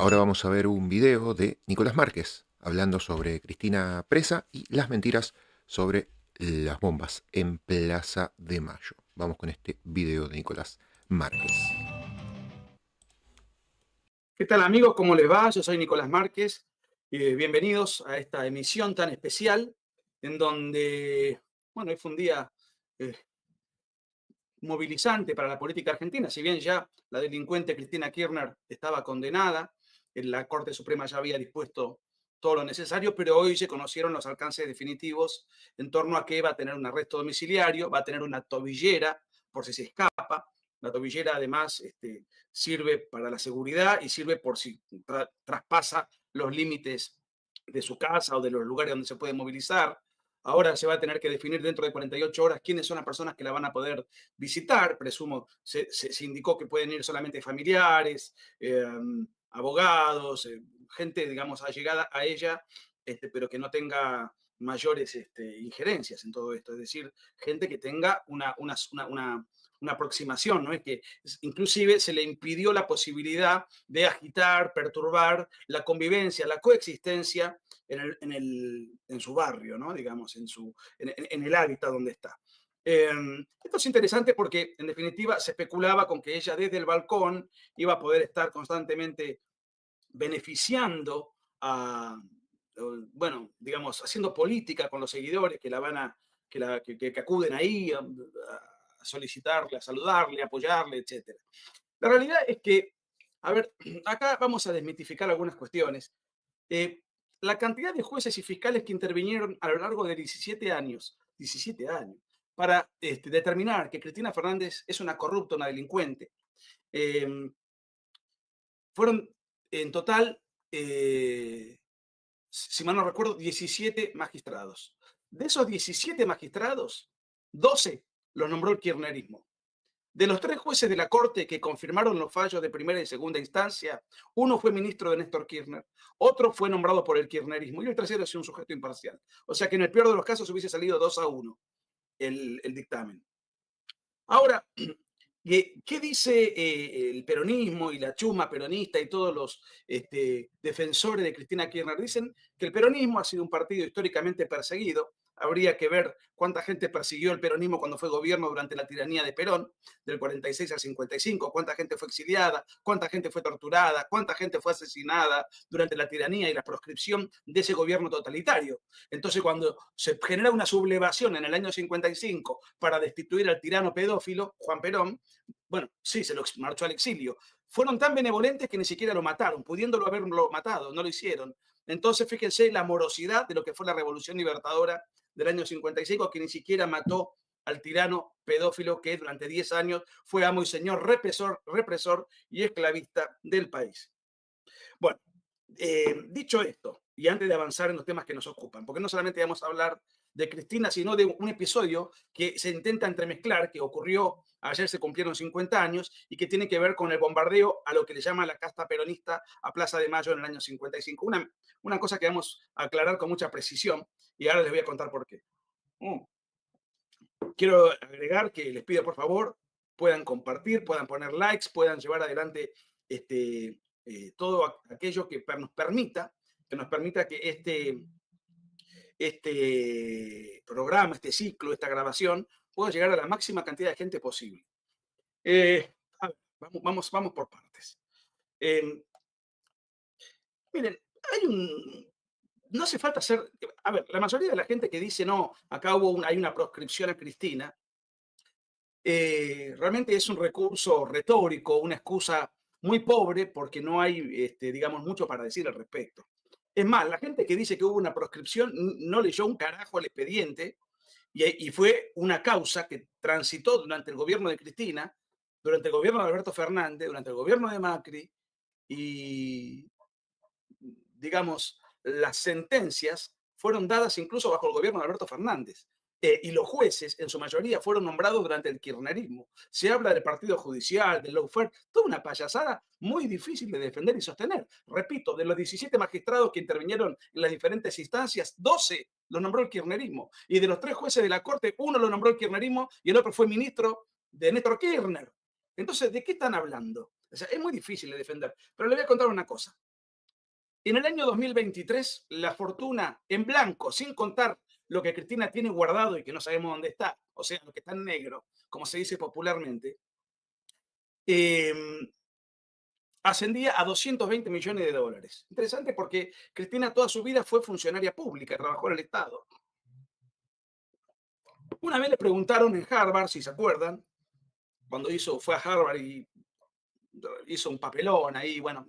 Ahora vamos a ver un video de Nicolás Márquez hablando sobre Cristina presa y las mentiras sobre las bombas en Plaza de Mayo. Vamos con este video de Nicolás Márquez. ¿Qué tal amigos? ¿Cómo les va? Yo soy Nicolás Márquez. Bienvenidos a esta emisión tan especial en donde, bueno, hoy fue un día eh, movilizante para la política argentina. Si bien ya la delincuente Cristina Kirchner estaba condenada, la Corte Suprema ya había dispuesto todo lo necesario, pero hoy se conocieron los alcances definitivos en torno a que va a tener un arresto domiciliario, va a tener una tobillera por si se escapa. La tobillera además sirve para la seguridad y sirve por si traspasa los límites de su casa o de los lugares donde se puede movilizar. Ahora se va a tener que definir dentro de 48 horas quiénes son las personas que la van a poder visitar. Presumo, se indicó que pueden ir solamente familiares, abogados, gente, digamos, allegada a ella, pero que no tenga mayores injerencias en todo esto. Es decir, gente que tenga una aproximación, ¿no? Es que inclusive se le impidió la posibilidad de agitar, perturbar la convivencia, la coexistencia en su barrio, ¿no? Digamos, en el hábitat donde está. Esto es interesante porque, en definitiva, se especulaba con que ella desde el balcón iba a poder estar constantemente beneficiando bueno, digamos, haciendo política con los seguidores que la van a, que acuden ahí a solicitarle, a saludarle, a apoyarle, etc. La realidad es que, a ver, acá vamos a desmitificar algunas cuestiones. Eh, la cantidad de jueces y fiscales que intervinieron a lo largo de 17 años, para determinar que Cristina Fernández es una corrupta, una delincuente, eh, fueron en total, si mal no recuerdo, 17 magistrados. De esos 17 magistrados, 12 los nombró el kirchnerismo. De los 3 jueces de la Corte que confirmaron los fallos de primera y segunda instancia, uno fue ministro de Néstor Kirchner, otro fue nombrado por el kirchnerismo y el tercero es un sujeto imparcial. O sea que en el peor de los casos hubiese salido 2-1 el dictamen. Ahora, ¿qué dice el peronismo y la chusma peronista y todos los defensores de Cristina Kirchner? Dicen que el peronismo ha sido un partido históricamente perseguido. Habría que ver cuánta gente persiguió el peronismo cuando fue gobierno durante la tiranía de Perón, del 46 al 55, cuánta gente fue exiliada, cuánta gente fue torturada, cuánta gente fue asesinada durante la tiranía y la proscripción de ese gobierno totalitario. Entonces, cuando se genera una sublevación en el año 55 para destituir al tirano pedófilo, Juan Perón, bueno, sí, se lo marchó al exilio. Fueron tan benevolentes que ni siquiera lo mataron, pudiéndolo haberlo matado, no lo hicieron. Entonces, fíjense la morosidad de lo que fue la Revolución Libertadora del año 55, que ni siquiera mató al tirano pedófilo que durante 10 años fue amo y señor, represor y esclavista del país. Bueno, dicho esto, y antes de avanzar en los temas que nos ocupan, porque no solamente vamos a hablar de Cristina, sino de un episodio que se intenta entremezclar, que ocurrió ayer, se cumplieron 50 años, y que tiene que ver con el bombardeo a lo que le llama la casta peronista a Plaza de Mayo en el año 55. Una cosa que vamos a aclarar con mucha precisión, y ahora les voy a contar por qué. Quiero agregar que les pido, por favor, puedan compartir, puedan poner likes, puedan llevar adelante todo aquello que nos permita que este programa, este ciclo, esta grabación, pueda llegar a la máxima cantidad de gente posible. A ver, vamos por partes. Eh, Miren, no hace falta ser, a ver, la mayoría de la gente que dice, no, acá hay una proscripción a Cristina, realmente es un recurso retórico, una excusa muy pobre porque no hay, digamos, mucho para decir al respecto. Es más, la gente que dice que hubo una proscripción no leyó un carajo el expediente y fue una causa que transitó durante el gobierno de Cristina, durante el gobierno de Alberto Fernández, durante el gobierno de Macri y, digamos, las sentencias fueron dadas incluso bajo el gobierno de Alberto Fernández. Y los jueces, en su mayoría, fueron nombrados durante el kirchnerismo. Se habla del partido judicial, del lawfare, toda una payasada muy difícil de defender y sostener. Repito, de los 17 magistrados que intervinieron en las diferentes instancias, 12 los nombró el kirchnerismo. Y de los 3 jueces de la Corte, uno lo nombró el kirchnerismo y el otro fue ministro de Néstor Kirchner. Entonces, ¿de qué están hablando? O sea, es muy difícil de defender. Pero le voy a contar una cosa. En el año 2023, la fortuna en blanco, sin contar lo que Cristina tiene guardado y que no sabemos dónde está, o sea, lo que está en negro, como se dice popularmente, eh, ascendía a 220 millones de dólares. Interesante porque Cristina toda su vida fue funcionaria pública, trabajó en el Estado. Una vez le preguntaron en Harvard, si se acuerdan, cuando fue a Harvard y hizo un papelón ahí, bueno,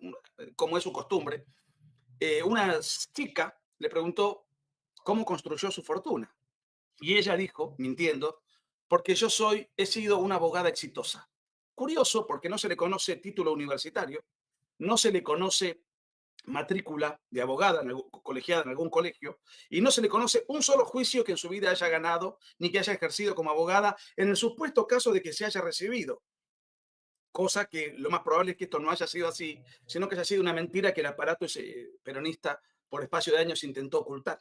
como es su costumbre, una chica le preguntó cómo construyó su fortuna. Y ella dijo, mintiendo, porque he sido una abogada exitosa. Curioso, porque no se le conoce título universitario, no se le conoce matrícula de abogada colegiada en algún colegio, y no se le conoce un solo juicio que en su vida haya ganado ni que haya ejercido como abogada en el supuesto caso de que se haya recibido. Cosa que lo más probable es que esto no haya sido así, sino que haya sido una mentira que el aparato peronista por espacio de años intentó ocultar.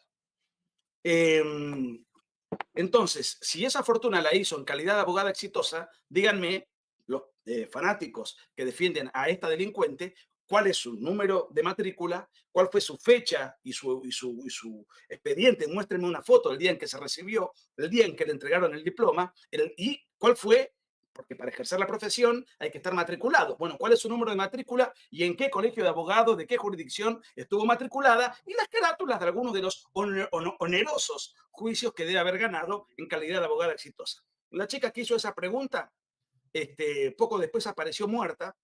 Entonces, si esa fortuna la hizo en calidad de abogada exitosa, díganme, los fanáticos que defienden a esta delincuente, cuál es su número de matrícula, cuál fue su fecha y su expediente. Muéstrenme una foto del día en que se recibió, el día en que le entregaron el diploma, y cuál fue, porque para ejercer la profesión hay que estar matriculado. Bueno, cuál es su número de matrícula y en qué colegio de abogados, de qué jurisdicción estuvo matriculada, y las carátulas de algunos de los onerosos juicios que debe haber ganado en calidad de abogada exitosa. La chica que hizo esa pregunta, poco después apareció muerta,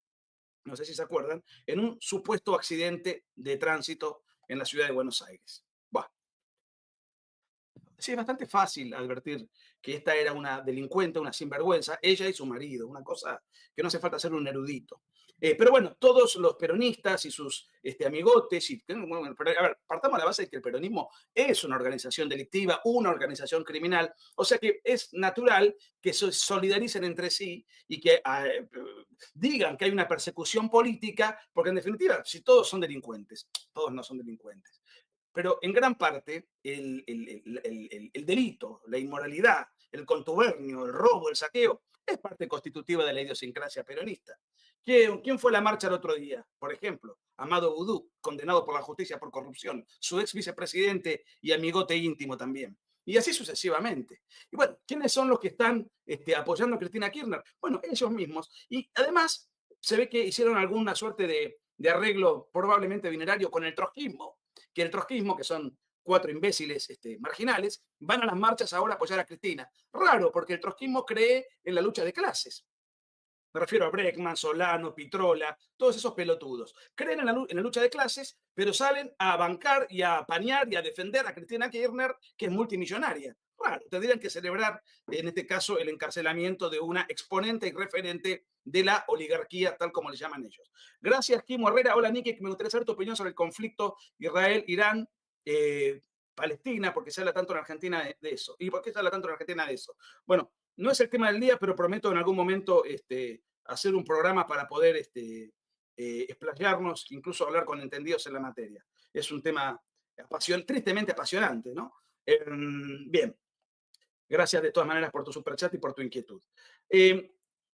no sé si se acuerdan, en un supuesto accidente de tránsito en la ciudad de Buenos Aires. Bueno, sí, es bastante fácil advertir que esta era una delincuente, una sinvergüenza, ella y su marido, una cosa que no hace falta ser un erudito. Pero bueno, todos los peronistas y sus amigotes, bueno, a ver, partamos de la base de que el peronismo es una organización delictiva, una organización criminal, o sea que es natural que se solidaricen entre sí y que digan que hay una persecución política, porque en definitiva, si todos son delincuentes, todos no son delincuentes. Pero en gran parte el delito, la inmoralidad, el contubernio, el robo, el saqueo, es parte constitutiva de la idiosincrasia peronista. ¿Quién fue a la marcha el otro día? Por ejemplo, Amado Boudou, condenado por la justicia por corrupción, su ex vicepresidente y amigote íntimo también. Y así sucesivamente. Y bueno, ¿quiénes son los que están apoyando a Cristina Kirchner? Bueno, ellos mismos. Y además se ve que hicieron alguna suerte de arreglo probablemente dinerario con el trotskismo, que el trotskismo, que son cuatro imbéciles marginales, van a las marchas ahora a apoyar a Cristina. Raro, porque el trotskismo cree en la lucha de clases. Me refiero a Breckman, Solano, Pitrola, todos esos pelotudos. Creen en la lucha de clases, pero salen a bancar y a apañar y a defender a Cristina Kirchner, que es multimillonaria. Raro, tendrían que celebrar, en este caso, el encarcelamiento de una exponente y referente de la oligarquía, tal como le llaman ellos. Gracias, Kimo Herrera. Hola, Niki, que me gustaría saber tu opinión sobre el conflicto Israel-Irán. Palestina, porque se habla tanto en Argentina de eso. ¿Y por qué se habla tanto en Argentina de eso? Bueno, no es el tema del día, pero prometo en algún momento hacer un programa para poder explayarnos, incluso hablar con entendidos en la materia. Es un tema tristemente apasionante, ¿no? Bien, gracias de todas maneras por tu superchat y por tu inquietud.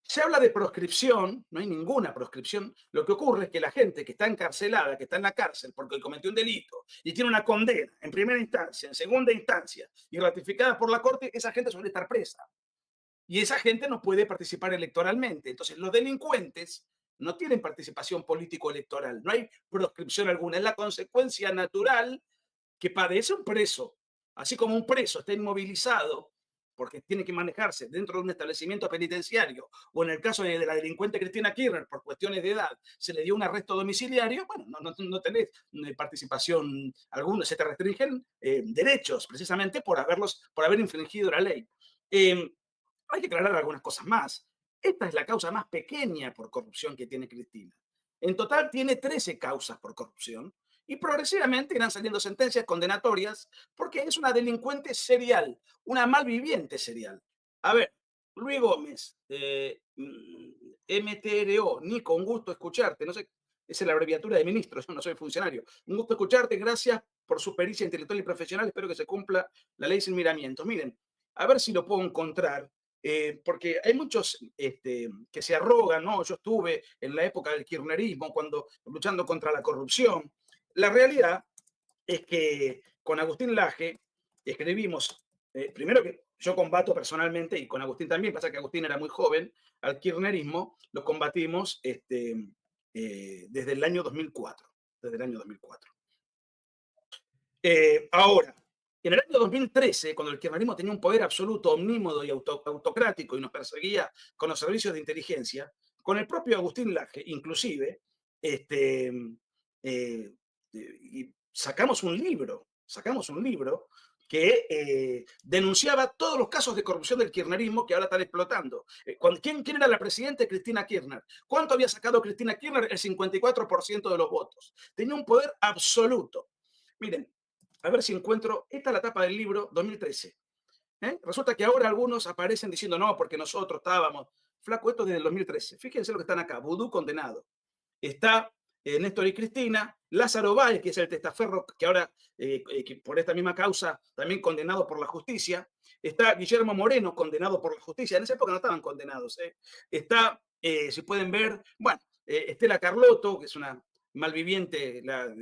Se habla de proscripción, no hay ninguna proscripción. Lo que ocurre es que la gente que está encarcelada, que está en la cárcel porque cometió un delito y tiene una condena en primera instancia, en segunda instancia y ratificada por la Corte, esa gente suele estar presa. Y esa gente no puede participar electoralmente. Entonces, los delincuentes no tienen participación político-electoral, no hay proscripción alguna, es la consecuencia natural que padece un preso. Así como un preso está inmovilizado porque tiene que manejarse dentro de un establecimiento penitenciario, o en el caso de la delincuente Cristina Kirchner, por cuestiones de edad, se le dio un arresto domiciliario, bueno, no tenés participación alguna, se te restringen derechos precisamente por haber infringido la ley. Hay que aclarar algunas cosas más. Esta es la causa más pequeña por corrupción que tiene Cristina. En total tiene 13 causas por corrupción y progresivamente irán saliendo sentencias condenatorias porque es una delincuente serial, una malviviente serial. A ver, Luis Gómez, MTRO, Nico, un gusto escucharte. No sé, esa es la abreviatura de ministro, yo no soy funcionario. Un gusto escucharte, gracias por su pericia intelectual y profesional. Espero que se cumpla la ley sin miramientos. Miren, a ver si lo puedo encontrar. Porque hay muchos que se arrogan, ¿no? Yo estuve en la época del kirchnerismo, luchando contra la corrupción. la realidad es que con Agustín Laje escribimos, primero que yo combato personalmente, y con Agustín también, pasa que Agustín era muy joven, al kirchnerismo lo combatimos desde el año 2004. Desde el año 2004. Ahora, en el año 2013, cuando el kirchnerismo tenía un poder absoluto, omnímodo y autocrático y nos perseguía con los servicios de inteligencia, con el propio Agustín Laje, inclusive, este, y sacamos un libro que denunciaba todos los casos de corrupción del kirchnerismo que ahora están explotando. ¿Quién era la presidenta? Cristina Kirchner. ¿Cuánto había sacado Cristina Kirchner? El 54% de los votos. Tenía un poder absoluto. Miren, a ver si encuentro, esta es la tapa del libro 2013. Resulta que ahora algunos aparecen diciendo, no, porque nosotros estábamos, flaco, esto desde el 2013. Fíjense lo que están acá, Vudú condenado. Está Néstor y Cristina, Lázaro Báez, que es el testaferro que ahora, que por esta misma causa, también condenado por la justicia. Está Guillermo Moreno, condenado por la justicia. En esa época no estaban condenados. Está, si pueden ver, bueno, Estela Carlotto, que es una malviviente, la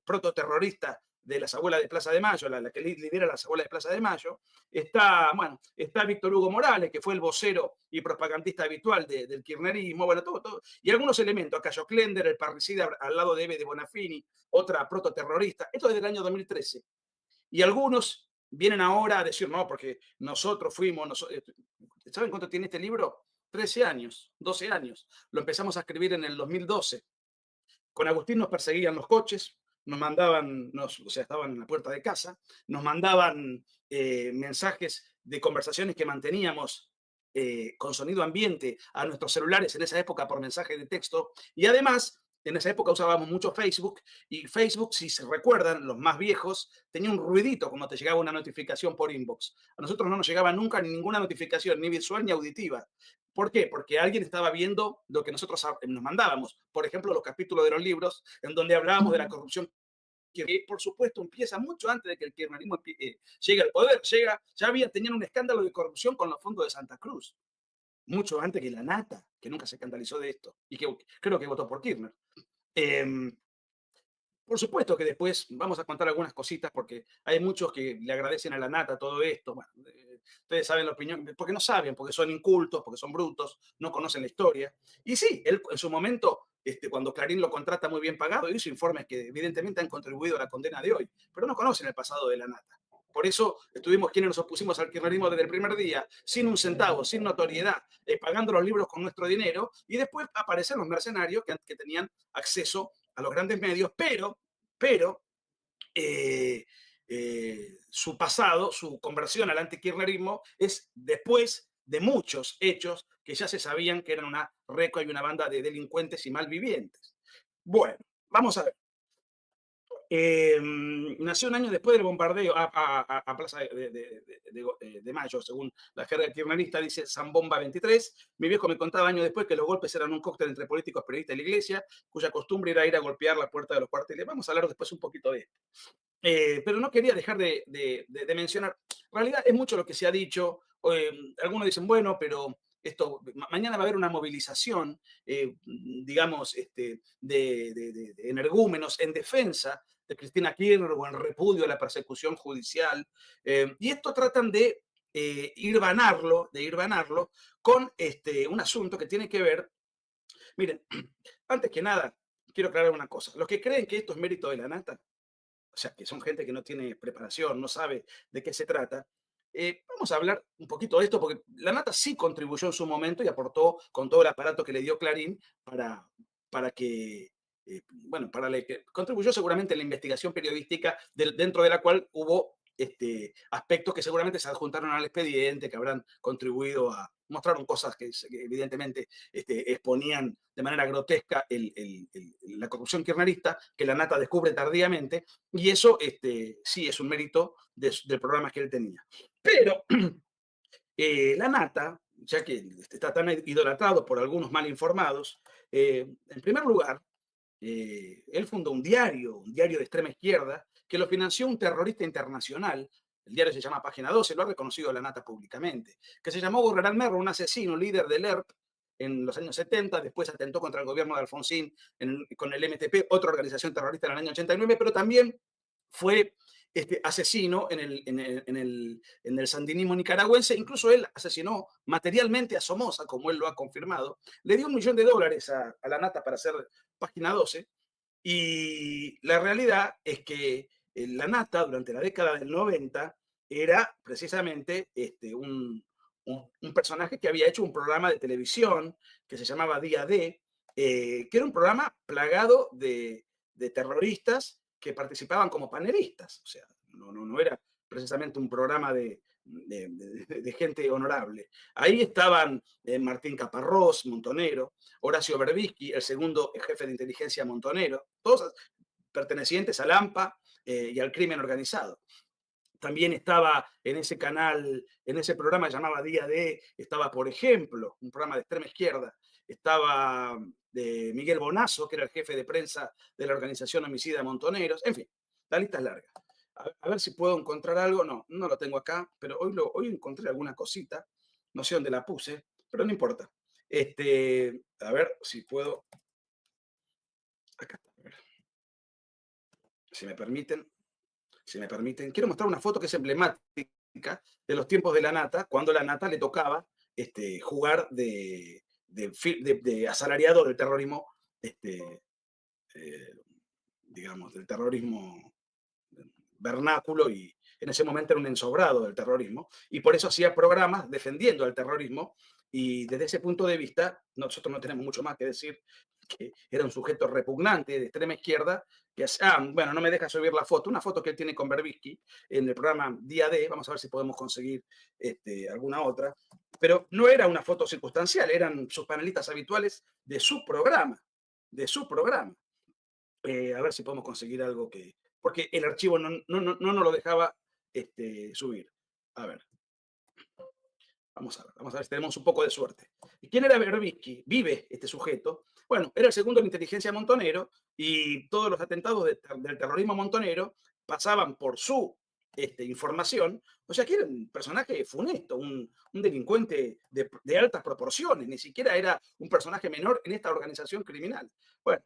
prototerrorista de las abuelas de Plaza de Mayo, la que lidera las abuelas de Plaza de Mayo. Está, bueno, está Víctor Hugo Morales, que fue el vocero y propagandista habitual del kirchnerismo, bueno, todo. Y algunos elementos, Cayo Klender, el parricida al lado de Eve de Bonafini, otra prototerrorista. Esto es del año 2013. Y algunos vienen ahora a decir, no, porque nosotros fuimos, ¿saben cuánto tiene este libro? 13 años, 12 años. Lo empezamos a escribir en el 2012. Con Agustín nos perseguían los coches, nos mandaban, o sea, estaban en la puerta de casa, nos mandaban mensajes de conversaciones que manteníamos con sonido ambiente a nuestros celulares en esa época por mensaje de texto. Y además, en esa época usábamos mucho Facebook, y Facebook, si se recuerdan, los más viejos, tenía un ruidito cuando te llegaba una notificación por inbox. A nosotros no nos llegaba nunca ninguna notificación, ni visual ni auditiva. ¿Por qué? Porque alguien estaba viendo lo que nosotros nos mandábamos. Por ejemplo, los capítulos de los libros en donde hablábamos de la corrupción, que por supuesto empieza mucho antes de que el kirchnerismo llegue al poder. Tenían un escándalo de corrupción con los fondos de Santa Cruz. Mucho antes que la Nata, que nunca se escandalizó de esto y que creo que votó por Kirchner. Por supuesto que después vamos a contar algunas cositas porque hay muchos que le agradecen a la Nata todo esto. Bueno, ustedes saben la opinión, porque no saben, porque son incultos, porque son brutos, no conocen la historia. Y sí, él en su momento, cuando Clarín lo contrata muy bien pagado, hizo informes que evidentemente han contribuido a la condena de hoy, pero no conocen el pasado de la Nata. Por eso estuvimos quienes nos opusimos al kirchnerismo desde el primer día, sin un centavo, sin notoriedad, pagando los libros con nuestro dinero, y después aparecen los mercenarios que tenían acceso a los grandes medios, pero su pasado, su conversión al antikirchnerismo es después de muchos hechos que ya se sabían que eran una reco y una banda de delincuentes y malvivientes. Bueno, vamos a ver. Nació un año después del bombardeo a Plaza de Mayo, según la jerga kirchnerista, dice Zambomba 23. Mi viejo me contaba años después que los golpes eran un cóctel entre políticos, periodistas y la iglesia, cuya costumbre era ir a golpear la puerta de los cuarteles. Vamos a hablar después un poquito de esto. Pero no quería dejar de mencionar, en realidad es mucho lo que se ha dicho. Algunos dicen, bueno, pero mañana va a haber una movilización, digamos, de energúmenos en defensa de Cristina Kirchner o en repudio a la persecución judicial. Y esto tratan de ir banarlo con un asunto que tiene que ver. Miren, antes que nada, quiero aclarar una cosa. Los que creen que esto es mérito de la Nata, o sea, que son gente que no tiene preparación, no sabe de qué se trata, vamos a hablar un poquito de esto, porque la Nata sí contribuyó en su momento y aportó con todo el aparato que le dio Clarín para que, contribuyó seguramente en la investigación periodística dentro de la cual hubo aspectos que seguramente se adjuntaron al expediente, que habrán contribuido a, mostraron cosas que evidentemente exponían de manera grotesca la corrupción kirchnerista, que la Nata descubre tardíamente, y eso sí es un mérito del programa que él tenía. Pero la Nata, ya que está tan idolatrado por algunos mal informados, en primer lugar, él fundó un diario de extrema izquierda, que lo financió un terrorista internacional. El diario se llama Página 12, lo ha reconocido la Nata públicamente, que se llamó Gurrerán Merlo, un asesino, líder del ERP, en los años 70, después atentó contra el gobierno de Alfonsín con el MTP, otra organización terrorista en el año 89, pero también fue asesino en el sandinismo nicaragüense. Incluso él asesinó materialmente a Somoza, como él lo ha confirmado. Le dio $1 millón a la Nata para hacer Página 12. Y la realidad es que la Nata, durante la década del 90, era precisamente un personaje que había hecho un programa de televisión que se llamaba Día D, que era un programa plagado de terroristas que participaban como panelistas. O sea, no era precisamente un programa de gente honorable. Ahí estaban Martín Caparrós, Montonero, Horacio Berbisky, el segundo jefe de inteligencia Montonero, todos pertenecientes al AMPA y al crimen organizado. También estaba en ese canal, en ese programa llamado Día D, estaba, por ejemplo, un programa de extrema izquierda, estaba de Miguel Bonazo, que era el jefe de prensa de la organización homicida Montoneros. En fin, la lista es larga. A ver si puedo encontrar algo. No lo tengo acá, pero hoy encontré alguna cosita. No sé dónde la puse, pero no importa. A ver si puedo. Acá está. A ver. Si me permiten. Quiero mostrar una foto que es emblemática de los tiempos de la Nata, cuando la Nata le tocaba jugar de asalariado del terrorismo, digamos, del terrorismo vernáculo, y en ese momento era un ensobrado del terrorismo, y por eso hacía programas defendiendo al terrorismo. Y desde ese punto de vista, nosotros no tenemos mucho más que decir, que era un sujeto repugnante de extrema izquierda. Bueno, no me deja subir la foto, una foto que él tiene con Berbisky en el programa Día D. Vamos a ver si podemos conseguir alguna otra, pero no era una foto circunstancial, eran sus panelistas habituales de su programa, a ver si podemos conseguir algo porque el archivo no nos lo dejaba subir. A ver. Vamos a ver si tenemos un poco de suerte. ¿Y quién era Berbisky? Vive este sujeto. Bueno, era el segundo en inteligencia Montonero, y todos los atentados del terrorismo montonero pasaban por su información. O sea, que era un personaje funesto, un delincuente de altas proporciones. Ni siquiera era un personaje menor en esta organización criminal. Bueno,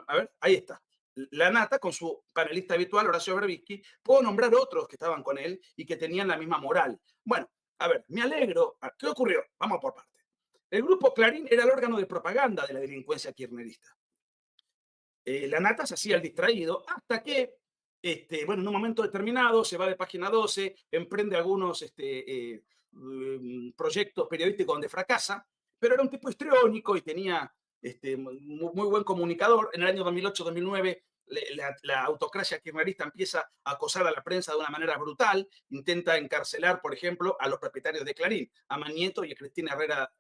a ver, ahí está. La Nata con su panelista habitual, Horacio Berbisky. Puedo nombrar otros que estaban con él y que tenían la misma moral. Bueno, a ver, me alegro. ¿Qué ocurrió? Vamos por partes. El grupo Clarín era el órgano de propaganda de la delincuencia kirchnerista. La Nata se hacía el distraído hasta que, bueno, en un momento determinado se va de Página 12, emprende algunos proyectos periodísticos donde fracasa, pero era un tipo histriónico y tenía muy buen comunicador. En el año 2008-2009 la autocracia kirchnerista empieza a acosar a la prensa de una manera brutal, intenta encarcelar, por ejemplo, a los propietarios de Clarín, a Manieto y a Ernestina Herrera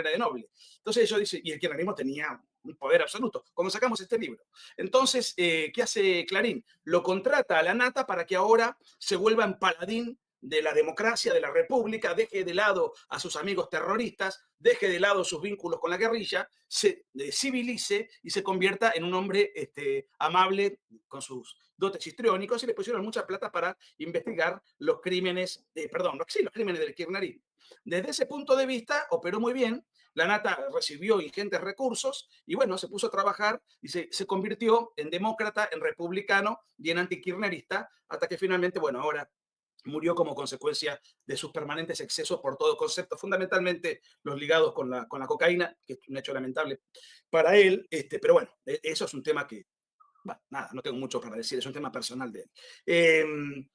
de Noble. Entonces ellos dicen, y el kirchnerismo tenía un poder absoluto, como sacamos este libro. Entonces, ¿qué hace Clarín? Lo contrata a la Nata para que ahora se vuelva en paladín de la democracia, de la república, deje de lado a sus amigos terroristas, deje de lado sus vínculos con la guerrilla, se civilice y se convierta en un hombre amable con sus dotes histriónicos, y le pusieron mucha plata para investigar los crímenes, los crímenes del kirchnerismo. Desde ese punto de vista operó muy bien. La Nata recibió ingentes recursos y, bueno, se puso a trabajar y se convirtió en demócrata, en republicano y en antikirchnerista, hasta que finalmente, bueno, ahora murió como consecuencia de sus permanentes excesos por todo concepto, fundamentalmente los ligados con la cocaína, que es un hecho lamentable para él. Pero bueno, eso es un tema que, bueno, nada, no tengo mucho para decir, es un tema personal de él.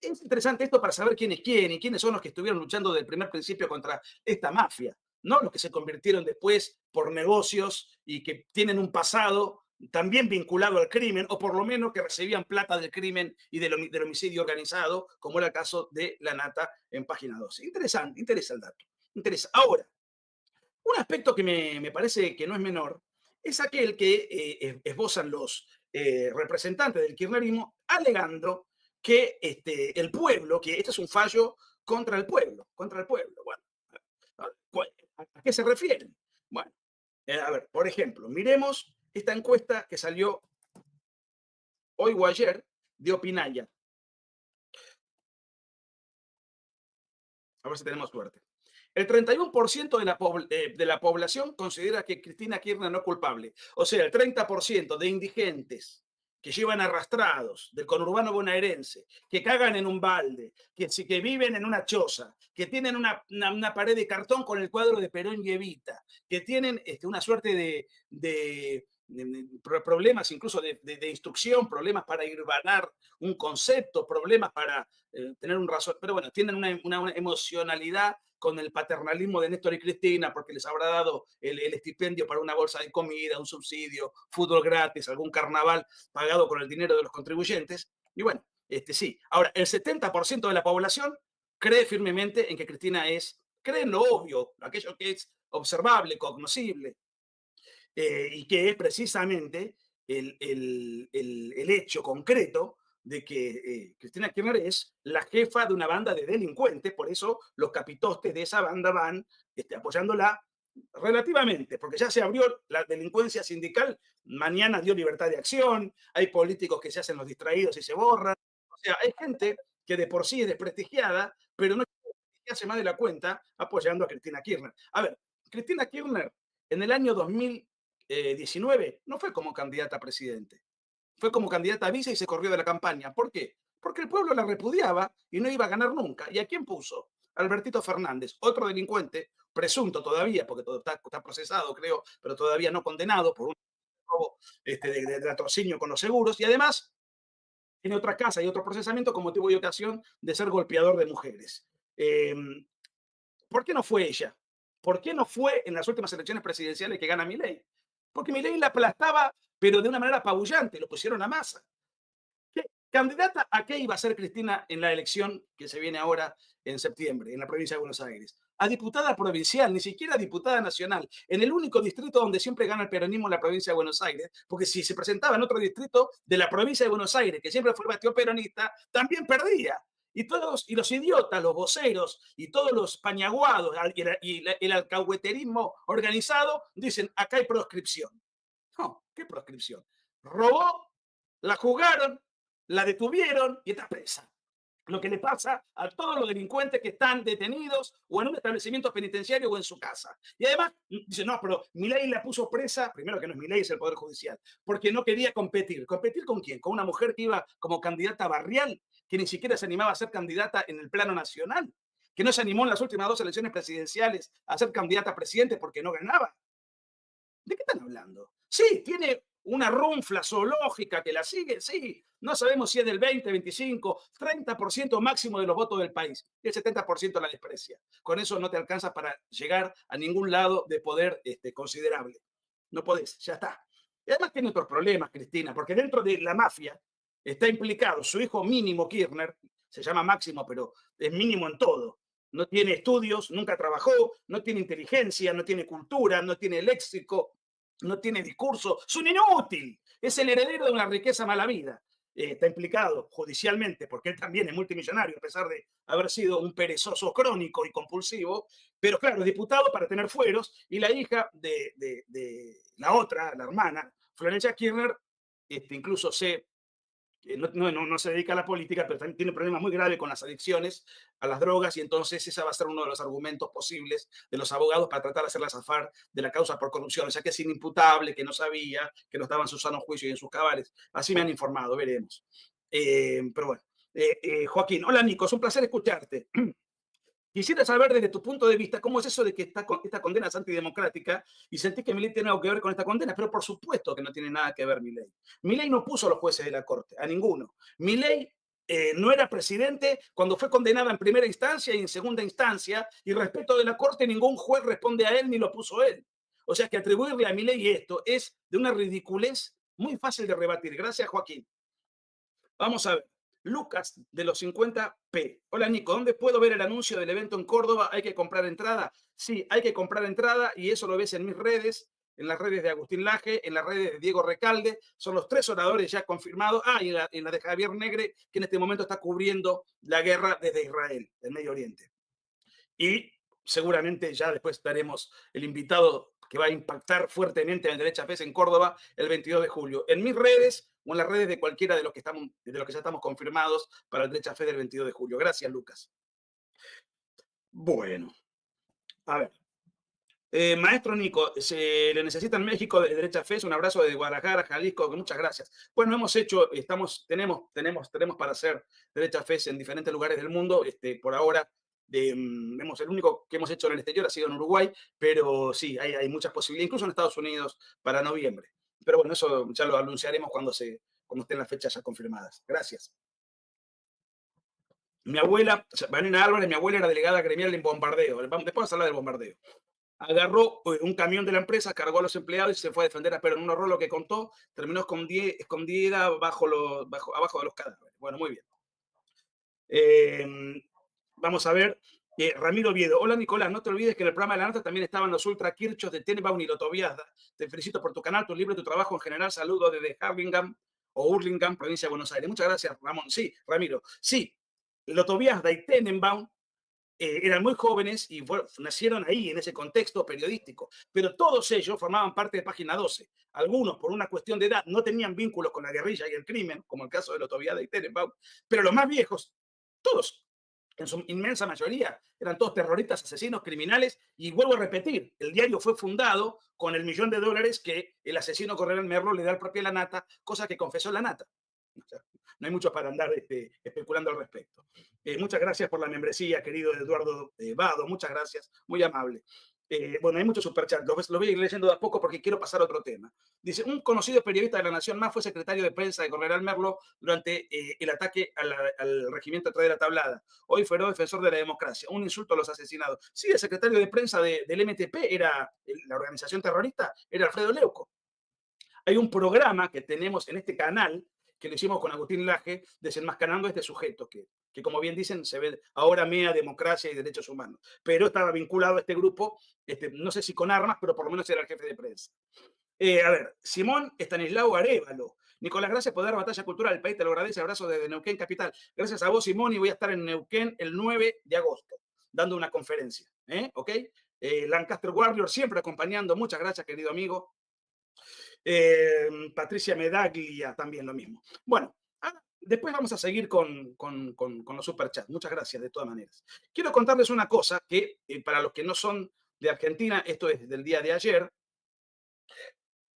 Es interesante esto para saber quién es quién y quiénes son los que estuvieron luchando desde el primer principio contra esta mafia, no los que se convirtieron después por negocios y que tienen un pasado también vinculado al crimen, o por lo menos que recibían plata del crimen y del homicidio organizado, como era el caso de la Nata en Página 12. Interesante, interesa el dato. Interesa. Ahora, un aspecto que me parece que no es menor es aquel que esbozan los representantes del kirchnerismo, alegando que el pueblo, que este es un fallo contra el pueblo, Bueno, ¿a qué se refieren? Bueno, a ver, por ejemplo, miremos esta encuesta que salió hoy o ayer de Opinaya. A ver si tenemos suerte. El 31% de la población considera que Cristina Kirchner no es culpable. O sea, el 30% de indigentes que llevan arrastrados del conurbano bonaerense, que cagan en un balde, que viven en una choza, que tienen una pared de cartón con el cuadro de Perón y Evita, que tienen una suerte de problemas incluso de instrucción, problemas para irvanar un concepto, problemas para tener un razón, pero bueno, tienen una emocionalidad con el paternalismo de Néstor y Cristina, porque les habrá dado el estipendio para una bolsa de comida, un subsidio, fútbol gratis, algún carnaval pagado con el dinero de los contribuyentes. Y bueno, sí. Ahora, el 70% de la población cree firmemente en que Cristina cree en lo obvio, aquello que es observable, cognoscible, y que es precisamente el hecho concreto de que Cristina Kirchner es la jefa de una banda de delincuentes, por eso los capitostes de esa banda van apoyándola relativamente, porque ya se abrió la delincuencia sindical, mañana dio libertad de acción, hay políticos que se hacen los distraídos y se borran, o sea, hay gente que de por sí es desprestigiada, pero no hace más de la cuenta apoyando a Cristina Kirchner. A ver, Cristina Kirchner en el año 2019 no fue como candidata a presidente, fue como candidata a vice y se corrió de la campaña. ¿Por qué? Porque el pueblo la repudiaba y no iba a ganar nunca. ¿Y a quién puso? Albertito Fernández, otro delincuente, presunto todavía, porque todo está procesado, creo, pero todavía no condenado por un robo de latrocinio con los seguros. Y además tiene otra casa y otro procesamiento con motivo y ocasión de ser golpeador de mujeres. Eh, ¿Por qué no fue ella? ¿Por qué no fue en las últimas elecciones presidenciales que gana Milei? Porque Milei la aplastaba, pero de una manera apabullante, lo pusieron a Massa. ¿Candidata a qué iba a ser Cristina en la elección que se viene ahora en septiembre, en la provincia de Buenos Aires? A diputada provincial, ni siquiera diputada nacional, en el único distrito donde siempre gana el peronismo en la provincia de Buenos Aires, porque si se presentaba en otro distrito de la provincia de Buenos Aires, que siempre fue el bastión peronista, también perdía. Y los idiotas, los voceros y todos los pañaguados y el alcahueterismo organizado dicen, acá hay proscripción. No, ¿qué proscripción? Robó, la jugaron, la detuvieron y está presa. Lo que le pasa a todos los delincuentes que están detenidos o en un establecimiento penitenciario o en su casa. Y además, dice, no, pero Milei la puso presa, primero que no es Milei, es el Poder Judicial, porque no quería competir. ¿Competir con quién? Con una mujer que iba como candidata barrial, que ni siquiera se animaba a ser candidata en el plano nacional, que no se animó en las últimas 2 elecciones presidenciales a ser candidata a presidente porque no ganaba. ¿De qué están hablando? Sí, tiene una runfla zoológica que la sigue, sí. No sabemos si es del 20, 25, 30% máximo de los votos del país. Y el 70% la desprecia. Con eso no te alcanza para llegar a ningún lado de poder considerable. No podés, ya está. Y además tiene otros problemas, Cristina, porque dentro de la mafia está implicado su hijo mínimo, Kirchner, se llama Máximo, pero es mínimo en todo. No tiene estudios, nunca trabajó, no tiene inteligencia, no tiene cultura, no tiene léxico, no tiene discurso, es un inútil, es el heredero de una riqueza mala vida. Está implicado judicialmente, porque él también es multimillonario, a pesar de haber sido un perezoso crónico y compulsivo, pero claro, diputado para tener fueros, y la hija de la otra, la hermana, Florencia Kirchner, incluso no se dedica a la política, pero también tiene problemas muy graves con las adicciones a las drogas y entonces ese va a ser uno de los argumentos posibles de los abogados para tratar de hacerla zafar de la causa por corrupción, o sea que es inimputable, que no sabía, que no estaba en su sano juicio y en sus cabales. Así me han informado, veremos. Pero bueno. Joaquín, hola Nico, es un placer escucharte. Quisiera saber desde tu punto de vista cómo es eso de que esta condena es antidemocrática y sentís que Milei tiene algo que ver con esta condena, pero por supuesto que no tiene nada que ver Milei. Milei no puso a los jueces de la Corte, a ninguno. Milei no era presidente cuando fue condenada en primera instancia y en segunda instancia, y respecto de la Corte ningún juez responde a él ni lo puso él. O sea que atribuirle a Milei esto es de una ridiculez muy fácil de rebatir. Gracias, Joaquín. Vamos a ver. Lucas de los 50p. Hola Nico, ¿dónde puedo ver el anuncio del evento en Córdoba? ¿Hay que comprar entrada? Sí, hay que comprar entrada y eso lo ves en mis redes, en las redes de Agustín Laje, en las redes de Diego Recalde. Son los 3 oradores ya confirmados. Y en la de Javier Negre, que en este momento está cubriendo la guerra desde Israel, del Medio Oriente. Y seguramente ya después daremos el invitado que va a impactar fuertemente en Derecha Fes en Córdoba el 22 de julio. En mis redes o en las redes de cualquiera de los que ya estamos confirmados para el Derecha Fes del 22 de julio. Gracias, Lucas. Bueno, A ver. Maestro Nico, se le necesita en México de Derecha Fe, un abrazo desde Guadalajara, Jalisco, muchas gracias. Bueno, hemos hecho, tenemos para hacer Derecha Fe en diferentes lugares del mundo. Por ahora, el único que hemos hecho en el exterior ha sido en Uruguay, pero sí, hay muchas posibilidades, incluso en Estados Unidos para noviembre. Pero bueno, eso ya lo anunciaremos cuando estén las fechas ya confirmadas. Gracias. Mi abuela, Vanina Álvarez, mi abuela era delegada gremial en bombardeo. Después vamos a hablar del bombardeo. Agarró un camión de la empresa, cargó a los empleados y se fue a defender a Perón. Un horror lo que contó, terminó escondida abajo de los cadáveres. Bueno, muy bien. Vamos a ver. Ramiro Oviedo. Hola, Nicolás. No te olvides que en el programa de la nota también estaban los ultra kirchos de Tenenbaum y Lotoviazda. Te felicito por tu canal, tu libro, tu trabajo en general. Saludos desde Hurlingham o Hurlingham, provincia de Buenos Aires. Muchas gracias, Ramón. Sí, Ramiro. Sí, Lotoviazda y Tenenbaum eran muy jóvenes y nacieron ahí, en ese contexto periodístico. Pero todos ellos formaban parte de Página 12. Algunos, por una cuestión de edad, no tenían vínculos con la guerrilla y el crimen, como el caso de Lotoviazda y Tenenbaum. Pero los más viejos, todos, en su inmensa mayoría, eran todos terroristas, asesinos, criminales. Y vuelvo a repetir, el diario fue fundado con el $1.000.000 que el asesino Correa Merlo le da al propio Lanata, cosa que confesó Lanata. O sea, no hay mucho para andar especulando al respecto. Muchas gracias por la membresía, querido Eduardo Vado. Muchas gracias, muy amable. Bueno, hay muchos superchats. Lo voy a ir leyendo de a poco porque quiero pasar a otro tema. Dice, un conocido periodista de La Nación Más fue secretario de prensa de Correa Merlo durante el ataque al regimiento de la Tablada. Hoy fue defensor de la democracia. Un insulto a los asesinados. Sí, el secretario de prensa del MTP era la organización terrorista, era Alfredo Leuco. Hay un programa que tenemos en este canal que lo hicimos con Agustín Laje, desenmascarando a este sujeto que como bien dicen, se ve ahora mea democracia y derechos humanos. Pero estaba vinculado a este grupo, no sé si con armas, pero por lo menos era el jefe de prensa. A ver, Simón Estanislao Arévalo. Nicolás, gracias por dar batalla cultural al país, te lo agradece. Abrazo desde Neuquén, capital. Gracias a vos, Simón, y voy a estar en Neuquén el 9 de agosto, dando una conferencia. ¿Ok? Lancaster Warrior siempre acompañando. Muchas gracias, querido amigo. Patricia Medaglia, también lo mismo. Bueno, después vamos a seguir con los superchats. Muchas gracias, de todas maneras. Quiero contarles una cosa que, para los que no son de Argentina, esto es del día de ayer.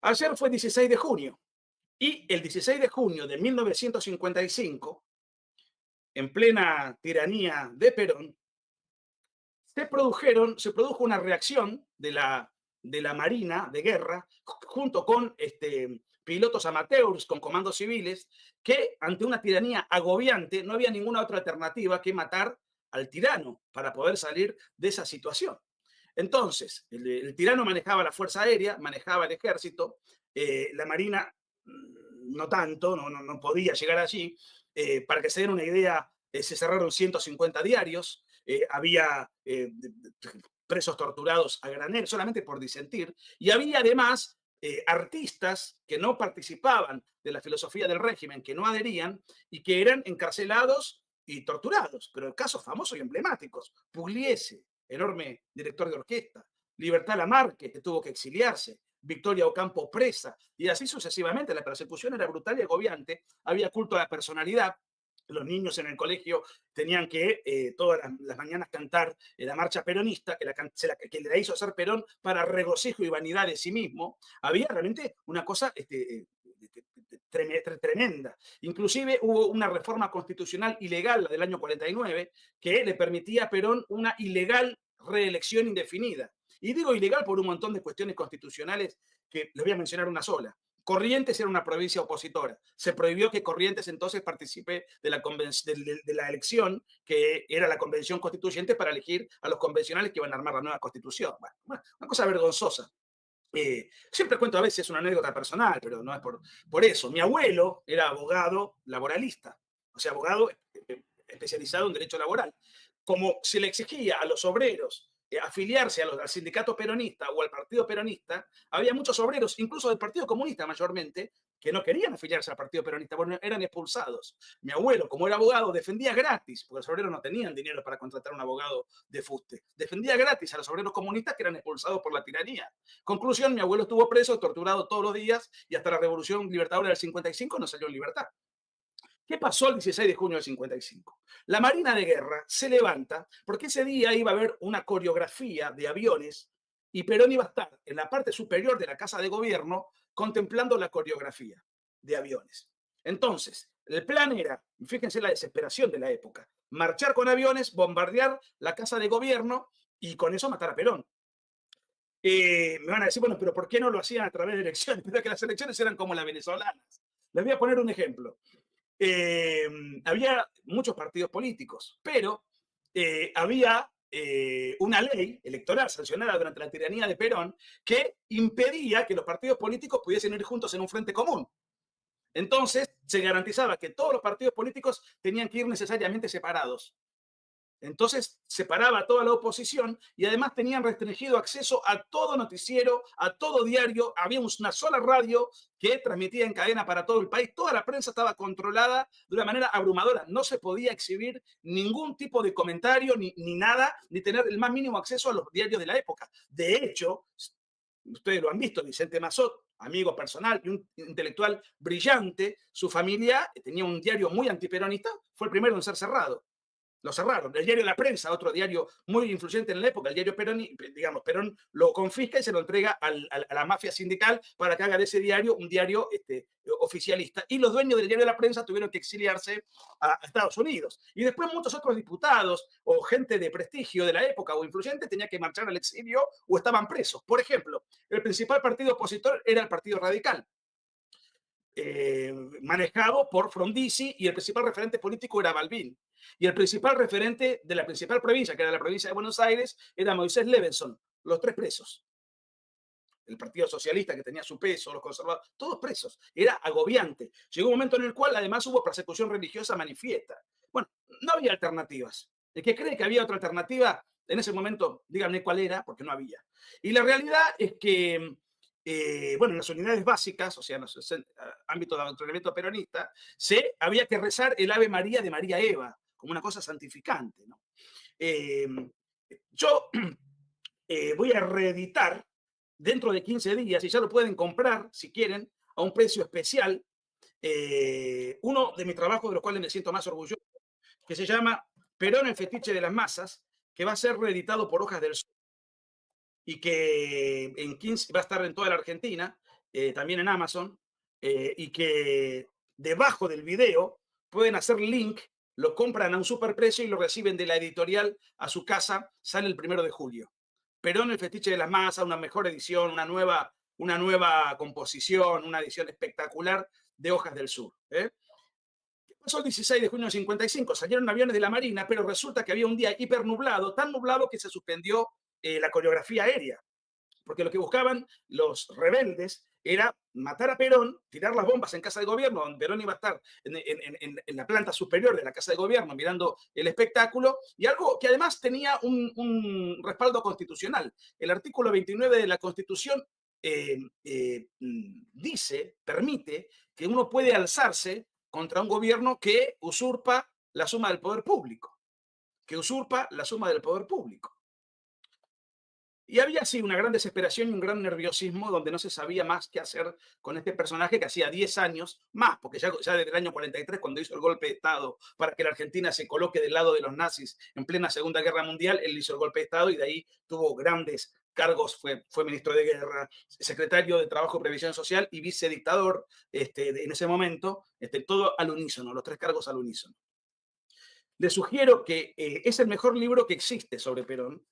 Ayer fue 16 de junio. Y el 16 de junio de 1955, en plena tiranía de Perón, se produjo una reacción de la Marina de Guerra, junto con pilotos amateurs, con comandos civiles, que ante una tiranía agobiante no había ninguna otra alternativa que matar al tirano para poder salir de esa situación. Entonces, el tirano manejaba la Fuerza Aérea, manejaba el Ejército, la Marina no tanto, no podía llegar allí. Para que se den una idea, se cerraron 150 diarios, había presos torturados a granel solamente por disentir, y había además artistas que no participaban de la filosofía del régimen, que no adherían y que eran encarcelados y torturados, pero casos famosos y emblemáticos. Pugliese, enorme director de orquesta, Libertad Lamarque, que tuvo que exiliarse, Victoria Ocampo presa, y así sucesivamente. La persecución era brutal y agobiante, había culto a la personalidad. Los niños en el colegio tenían que todas las mañanas cantar la marcha peronista, que le hizo hacer Perón para regocijo y vanidad de sí mismo. Había realmente una cosa tremenda. Inclusive hubo una reforma constitucional ilegal, la del año 49, que le permitía a Perón una ilegal reelección indefinida. Y digo ilegal por un montón de cuestiones constitucionales que les voy a mencionar una sola. Corrientes era una provincia opositora. Se prohibió que Corrientes entonces participe de la elección, que era la convención constituyente para elegir a los convencionales que iban a armar la nueva constitución. Bueno, una cosa vergonzosa. Siempre cuento a veces una anécdota personal, pero no es por eso. Mi abuelo era abogado laboralista, o sea, abogado especializado en derecho laboral. Como se le exigía a los obreros afiliarse al sindicato peronista o al partido peronista, había muchos obreros, incluso del Partido Comunista mayormente, que no querían afiliarse al Partido Peronista, porque eran expulsados. Mi abuelo, como era abogado, defendía gratis, porque los obreros no tenían dinero para contratar a un abogado de fuste, defendía gratis a los obreros comunistas que eran expulsados por la tiranía. Conclusión, mi abuelo estuvo preso, torturado todos los días, y hasta la Revolución Libertadora del 55 no salió en libertad. ¿Qué pasó el 16 de junio del 55? La Marina de Guerra se levanta porque ese día iba a haber una coreografía de aviones y Perón iba a estar en la parte superior de la Casa de Gobierno contemplando la coreografía de aviones. Entonces, el plan era, fíjense la desesperación de la época, marchar con aviones, bombardear la Casa de Gobierno y con eso matar a Perón. Me van a decir, bueno, pero ¿por qué no lo hacían a través de elecciones? Pero que las elecciones eran como las venezolanas. Les voy a poner un ejemplo. Había muchos partidos políticos, pero había una ley electoral sancionada durante la tiranía de Perón que impedía que los partidos políticos pudiesen ir juntos en un frente común. Entonces, se garantizaba que todos los partidos políticos tenían que ir necesariamente separados. Entonces separaba a toda la oposición y además tenían restringido acceso a todo noticiero, a todo diario. Había una sola radio que transmitía en cadena para todo el país. Toda la prensa estaba controlada de una manera abrumadora. No se podía exhibir ningún tipo de comentario ni nada, ni tener el más mínimo acceso a los diarios de la época. De hecho, ustedes lo han visto, Vicente Mazot, amigo personal y un intelectual brillante, su familia tenía un diario muy antiperonista, fue el primero en ser cerrado. Lo cerraron. El diario La Prensa, otro diario muy influyente en la época, el diario Perón, digamos, Perón lo confisca y se lo entrega a la mafia sindical para que haga de ese diario un diario oficialista. Y los dueños del diario La Prensa tuvieron que exiliarse a Estados Unidos. Y después muchos otros diputados o gente de prestigio de la época o influyente tenían que marchar al exilio o estaban presos. Por ejemplo, el principal partido opositor era el Partido Radical. Manejado por Frondizi y el principal referente político era Balbín. Y el principal referente de la principal provincia, que era la provincia de Buenos Aires, era Moisés Levenson, los tres presos. El Partido Socialista, que tenía su peso, los conservadores, todos presos. Era agobiante. Llegó un momento en el cual además hubo persecución religiosa manifiesta. Bueno, no había alternativas. El que cree que había otra alternativa, en ese momento, díganme cuál era, porque no había. Y la realidad es que bueno, en las unidades básicas, o sea, en los ámbitos de adoctrinamiento peronista, había que rezar el Ave María de María Eva, como una cosa santificante, ¿no? Yo voy a reeditar dentro de 15 días, y ya lo pueden comprar, si quieren, a un precio especial, uno de mis trabajos de los cuales me siento más orgulloso, que se llama Perón, el fetiche de las masas, que va a ser reeditado por Hojas del Sur y que en 15 va a estar en toda la Argentina, también en Amazon, y que debajo del video pueden hacer link, lo compran a un superprecio y lo reciben de la editorial a su casa, sale el 1 de julio. Perón, el fetiche de las masas, una mejor edición, una nueva composición, una edición espectacular de Hojas del Sur. ¿Qué pasó el 16 de junio del 55? Salieron aviones de la Marina, pero resulta que había un día hipernublado, tan nublado que se suspendió la coreografía aérea, porque lo que buscaban los rebeldes era matar a Perón, tirar las bombas en Casa de Gobierno, donde Perón iba a estar en la planta superior de la Casa de Gobierno mirando el espectáculo, y algo que además tenía un respaldo constitucional. El artículo 29 de la Constitución permite que uno puede alzarse contra un gobierno que usurpa la suma del poder público, Y había así una gran desesperación y un gran nerviosismo donde no se sabía más qué hacer con este personaje que hacía 10 años más, porque ya desde el año 43, cuando hizo el golpe de Estado para que la Argentina se coloque del lado de los nazis en plena Segunda Guerra Mundial, él hizo el golpe de Estado y de ahí tuvo grandes cargos, fue ministro de Guerra, secretario de Trabajo y Previsión Social y vicedictador en ese momento, todo al unísono, los tres cargos al unísono. Les sugiero que es el mejor libro que existe sobre Perón,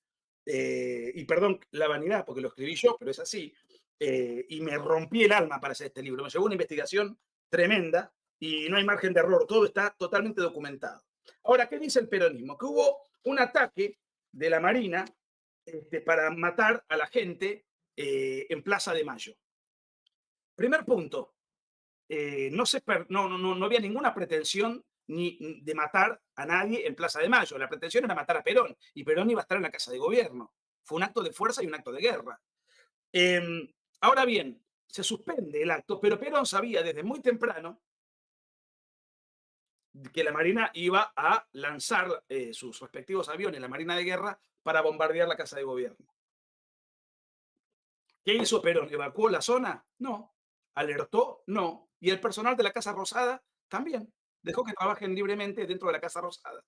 y perdón la vanidad, porque lo escribí yo, pero es así, y me rompí el alma para hacer este libro. Me llevó una investigación tremenda y no hay margen de error, todo está totalmente documentado. Ahora, ¿qué dice el peronismo? Que hubo un ataque de la Marina para matar a la gente en Plaza de Mayo. Primer punto, no había ninguna pretensión ni de matar a nadie en Plaza de Mayo. La pretensión era matar a Perón y Perón iba a estar en la Casa de Gobierno. Fue un acto de fuerza y un acto de guerra. Ahora bien, se suspende el acto, pero Perón sabía desde muy temprano que la Marina iba a lanzar sus respectivos aviones, la Marina de Guerra, para bombardear la Casa de Gobierno. ¿Qué hizo Perón? ¿Evacuó la zona? No. ¿Alertó? No. ¿Y el personal de la Casa Rosada? También. dejó que trabajen libremente dentro de la Casa Rosada.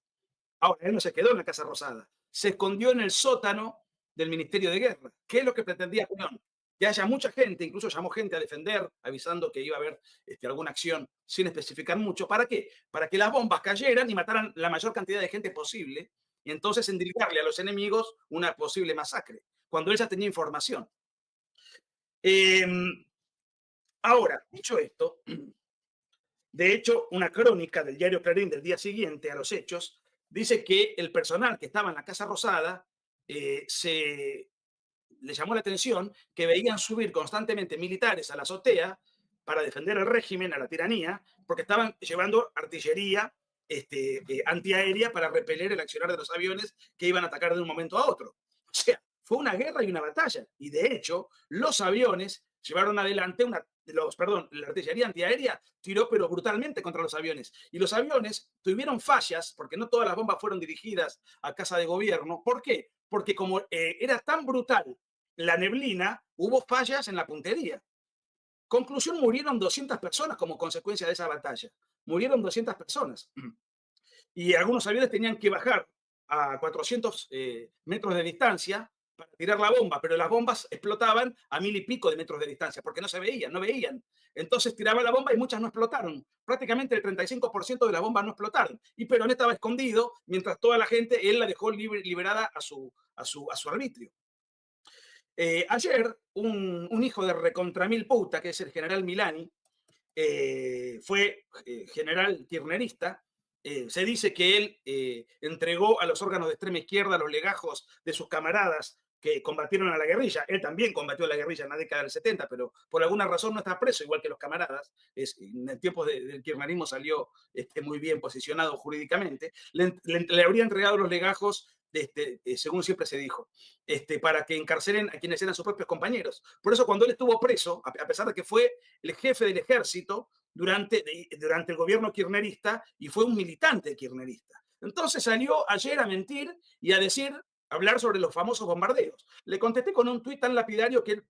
Ahora, él no se quedó en la Casa Rosada, se escondió en el sótano del Ministerio de Guerra. ¿Qué es lo que pretendía Perón? Que haya mucha gente, incluso llamó gente a defender, avisando que iba a haber alguna acción sin especificar mucho. ¿Para qué? Para que las bombas cayeran y mataran la mayor cantidad de gente posible y entonces endilgarle a los enemigos una posible masacre, cuando él ya tenía información. Eh, Ahora, dicho esto, de hecho, una crónica del diario Clarín del día siguiente a los hechos dice que el personal que estaba en la Casa Rosada le llamó la atención que veían subir constantemente militares a la azotea para defender el régimen, a la tiranía, porque estaban llevando artillería antiaérea para repeler el accionar de los aviones que iban a atacar de un momento a otro. O sea, fue una guerra y una batalla. Y de hecho, los aviones llevaron adelante la artillería antiaérea tiró pero brutalmente contra los aviones. Y los aviones tuvieron fallas, porque no todas las bombas fueron dirigidas a casa de gobierno. ¿Por qué? Porque como era tan brutal la neblina, hubo fallas en la puntería. Conclusión, murieron 200 personas como consecuencia de esa batalla. Murieron 200 personas. Y algunos aviones tenían que bajar a 400 metros de distancia para tirar la bomba, pero las bombas explotaban a 1000 y pico de metros de distancia, porque no se veían, no veían. Entonces tiraba la bomba y muchas no explotaron. Prácticamente el 35% de las bombas no explotaron. Y Perón estaba escondido, mientras toda la gente, él la dejó liberada a su arbitrio. Ayer, un hijo de recontramil puta, que es el general Milani, fue general kirchnerista. Se dice que él entregó a los órganos de extrema izquierda los legajos de sus camaradas que combatieron a la guerrilla. Él también combatió a la guerrilla en la década del 70, pero por alguna razón no está preso, igual que los camaradas. En el tiempo del kirchnerismo salió muy bien posicionado jurídicamente. Le habría entregado los legajos según siempre se dijo, para que encarcelen a quienes eran sus propios compañeros. Por eso cuando él estuvo preso, a pesar de que fue el jefe del ejército durante el gobierno kirchnerista y fue un militante kirchnerista. Entonces salió ayer a mentir y a hablar sobre los famosos bombardeos. Le contesté con un tuit tan lapidario que él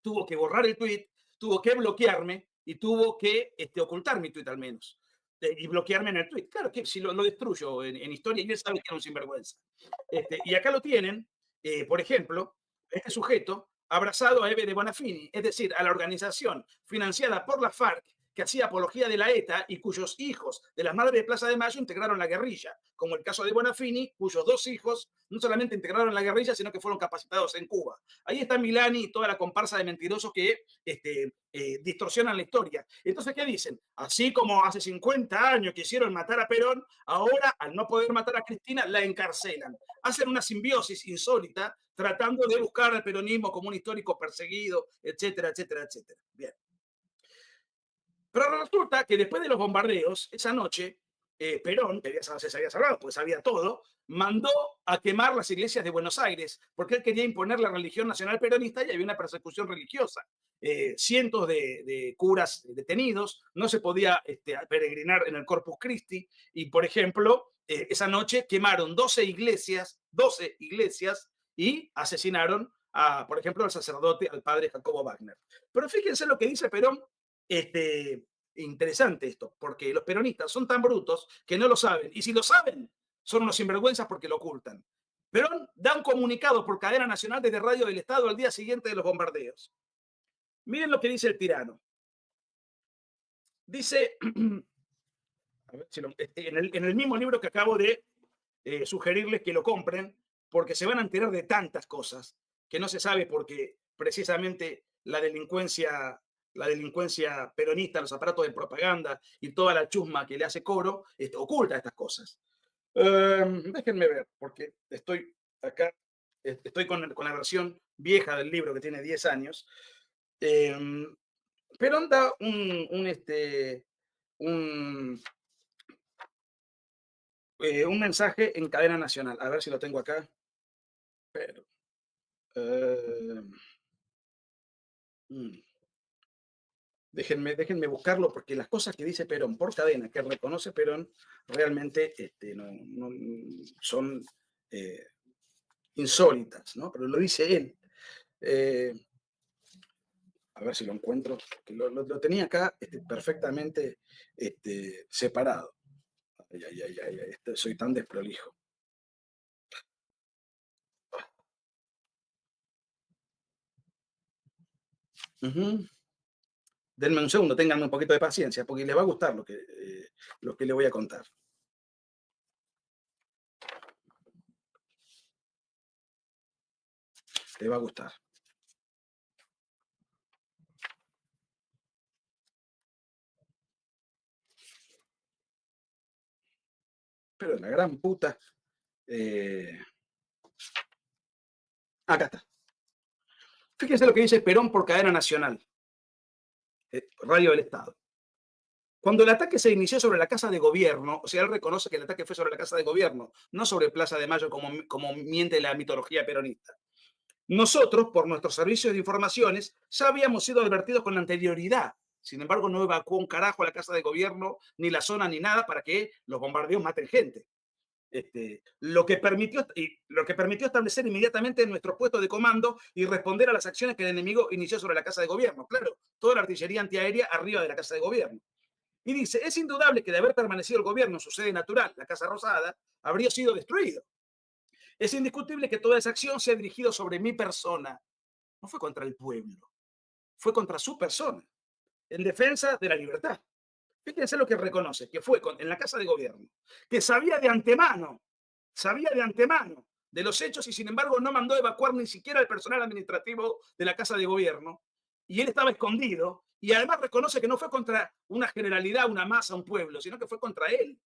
tuvo que borrar el tuit, tuvo que bloquearme y tuvo que ocultar mi tuit al menos. Y bloquearme en el tweet. Claro que si lo destruyo en historia, y él sabe que era un sinvergüenza. Y acá lo tienen, por ejemplo, este sujeto abrazado a Eve de Bonafini, es decir, a la organización financiada por la FARC que hacía apología de la ETA y cuyos hijos de las Madres de Plaza de Mayo integraron la guerrilla, como el caso de Bonafini, cuyos 2 hijos no solamente integraron la guerrilla, sino que fueron capacitados en Cuba. Ahí está Milani y toda la comparsa de mentirosos que distorsionan la historia. Entonces, ¿qué dicen? Así como hace 50 años quisieron matar a Perón, ahora, al no poder matar a Cristina, la encarcelan. Hacen una simbiosis insólita tratando de buscar al peronismo como un histórico perseguido, etcétera, etcétera, etcétera. Bien. Pero resulta que después de los bombardeos, esa noche, Perón, que se había salvado, pues sabía todo, mandó a quemar las iglesias de Buenos Aires, porque él quería imponer la religión nacional peronista y había una persecución religiosa. Cientos de curas detenidos, no se podía peregrinar en el Corpus Christi, y por ejemplo, esa noche quemaron 12 iglesias y asesinaron por ejemplo, al sacerdote, al padre Jacobo Wagner. Pero fíjense lo que dice Perón. Interesante esto, porque los peronistas son tan brutos que no lo saben, y si lo saben, son unos sinvergüenzas porque lo ocultan. Perón da un comunicado por cadena nacional desde Radio del Estado al día siguiente de los bombardeos. Miren lo que dice el tirano. Dice, a ver si en el mismo libro que acabo de sugerirles que lo compren, porque se van a enterar de tantas cosas que no se sabe porque precisamente la delincuencia peronista, los aparatos de propaganda y toda la chusma que le hace coro, oculta estas cosas. Déjenme ver, porque estoy acá, estoy con la versión vieja del libro que tiene 10 años. Perón da un mensaje en cadena nacional. A ver si lo tengo acá. Pero, déjenme buscarlo porque las cosas que dice Perón por cadena, que reconoce Perón, realmente no son insólitas, ¿no? Pero lo dice él. A ver si lo encuentro, que lo tenía acá perfectamente separado. Soy tan desprolijo. Ujú. Denme un segundo, ténganme un poquito de paciencia, porque les va a gustar lo que le voy a contar. Les va a gustar. Pero la gran puta. eh, Acá está. Fíjense lo que dice Perón por cadena nacional, Radio del Estado. Cuando el ataque se inició sobre la Casa de Gobierno, o sea, él reconoce que el ataque fue sobre la Casa de Gobierno, no sobre Plaza de Mayo como miente la mitología peronista. Nosotros, por nuestros servicios de informaciones, ya habíamos sido advertidos con anterioridad. Sin embargo, no evacuó un carajo a la Casa de Gobierno, ni la zona, ni nada, para que los bombardeos maten gente. Lo que permitió establecer inmediatamente nuestro puesto de comando y responder a las acciones que el enemigo inició sobre la Casa de Gobierno. Claro, toda la artillería antiaérea arriba de la Casa de Gobierno. Y dice, es indudable que de haber permanecido el gobierno en su sede natural, la Casa Rosada, habría sido destruido. Es indiscutible que toda esa acción se ha dirigido sobre mi persona. No fue contra el pueblo, fue contra su persona, en defensa de la libertad. Fíjense lo que reconoce, que fue en la Casa de Gobierno, que sabía de antemano de los hechos y sin embargo no mandó evacuar ni siquiera el personal administrativo de la Casa de Gobierno y él estaba escondido y además reconoce que no fue contra una generalidad, una masa, un pueblo, sino que fue contra él.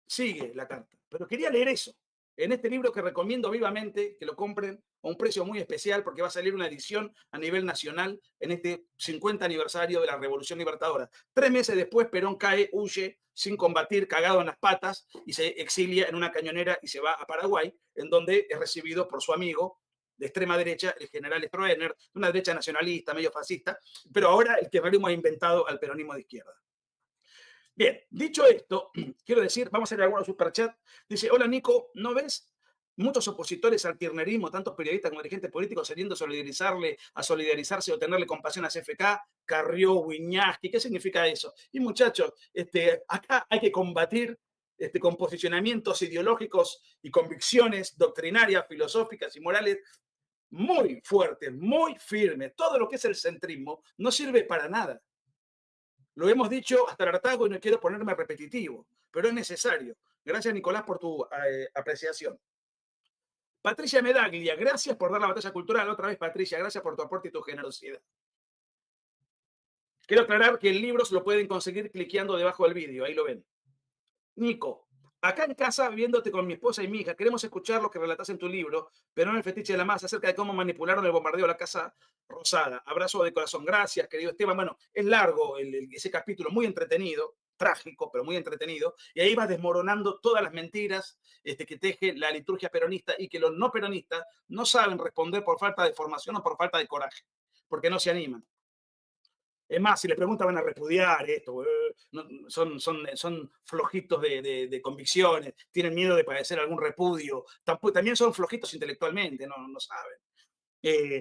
Sigue la carta, pero quería leer eso en este libro que recomiendo vivamente que lo compren a un precio muy especial porque va a salir una edición a nivel nacional en este 50 aniversario de la Revolución Libertadora. 3 meses después, Perón cae, huye sin combatir, cagado en las patas y se exilia en una cañonera y se va a Paraguay, en donde es recibido por su amigo de extrema derecha, el general Stroessner, una derecha nacionalista, medio fascista, pero ahora el kirchnerismo ha inventado al peronismo de izquierda. Bien, dicho esto, quiero decir, vamos a hacer algunos superchats. Dice, hola Nico, ¿no ves muchos opositores al kirchnerismo, tantos periodistas como dirigentes políticos queriendo solidarizarse o tenerle compasión a CFK, Carrió, Wiñaski? ¿Qué significa eso? Y muchachos, acá hay que combatir con posicionamientos ideológicos y convicciones doctrinarias, filosóficas y morales muy fuertes, muy firmes. Todo lo que es el centrismo no sirve para nada. Lo hemos dicho hasta el hartazgo y no quiero ponerme repetitivo, pero es necesario. Gracias, Nicolás, por tu apreciación. Patricia Medaglia, gracias por dar la batalla cultural. Otra vez, Patricia, gracias por tu aporte y tu generosidad. Quiero aclarar que el libro se lo pueden conseguir cliqueando debajo del vídeo, ahí lo ven. Nico, acá en casa, viéndote con mi esposa y mi hija, queremos escuchar lo que relatas en tu libro, pero no el fetiche de la masa, acerca de cómo manipularon el bombardeo de la Casa Rosada. Abrazo de corazón, gracias, querido Esteban. Bueno, es largo ese capítulo, muy entretenido, trágico, pero muy entretenido, y ahí vas desmoronando todas las mentiras que teje la liturgia peronista y que los no peronistas no saben responder por falta de formación o por falta de coraje, porque no se animan. Es más, si les preguntan van a repudiar esto, son flojitos de convicciones, tienen miedo de padecer algún repudio, también son flojitos intelectualmente, no saben.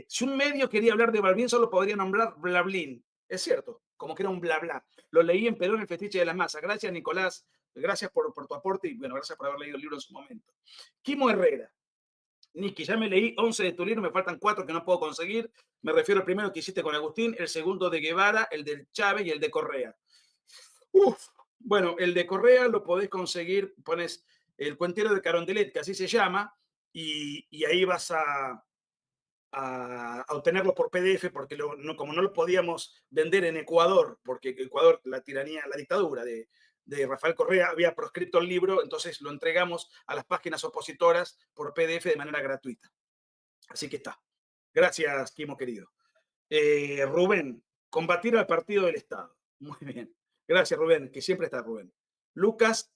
Si un medio quería hablar de Balbín, solo podría nombrar Blablín. Es cierto, como que era un bla bla. Lo leí en Perón, el fetiche de las masas. Gracias, Nicolás. Gracias por tu aporte y bueno, gracias por haber leído el libro en su momento. Kimo Herrera. Niki, ya me leí 11 de tu libro, me faltan 4 que no puedo conseguir. Me refiero al primero que hiciste con Agustín, el segundo de Guevara, el de Chávez y el de Correa. Bueno, el de Correa lo podés conseguir, pones el cuentero de Carondelet, que así se llama, y ahí vas a obtenerlo por PDF, porque como no lo podíamos vender en Ecuador, porque Ecuador, la tiranía, la dictadura de Rafael Correa había proscripto el libro, entonces lo entregamos a las páginas opositoras por PDF de manera gratuita. Así que está. Gracias, Kimo querido. Rubén, combatir al partido del Estado. Muy bien. Gracias, Rubén, que siempre está Rubén. Lucas,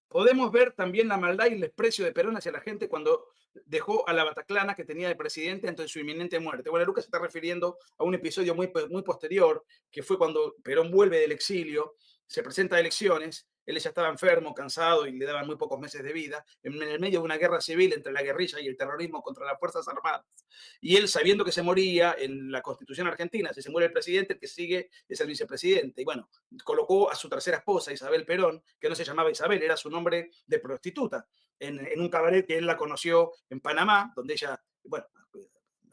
podemos ver también la maldad y el desprecio de Perón hacia la gente cuando dejó a la Bataclana que tenía de presidente ante su inminente muerte. Bueno, Lucas se está refiriendo a un episodio muy posterior, que fue cuando Perón vuelve del exilio, se presenta a elecciones, él ya estaba enfermo, cansado y le daban muy pocos meses de vida, en el medio de una guerra civil entre la guerrilla y el terrorismo contra las Fuerzas Armadas. Y él, sabiendo que se moría en la Constitución argentina, si se muere el presidente, el que sigue es el vicepresidente. Y bueno, colocó a su tercera esposa, Isabel Perón, que no se llamaba Isabel, era su nombre de prostituta, en un cabaret que él la conoció en Panamá, donde ella, bueno,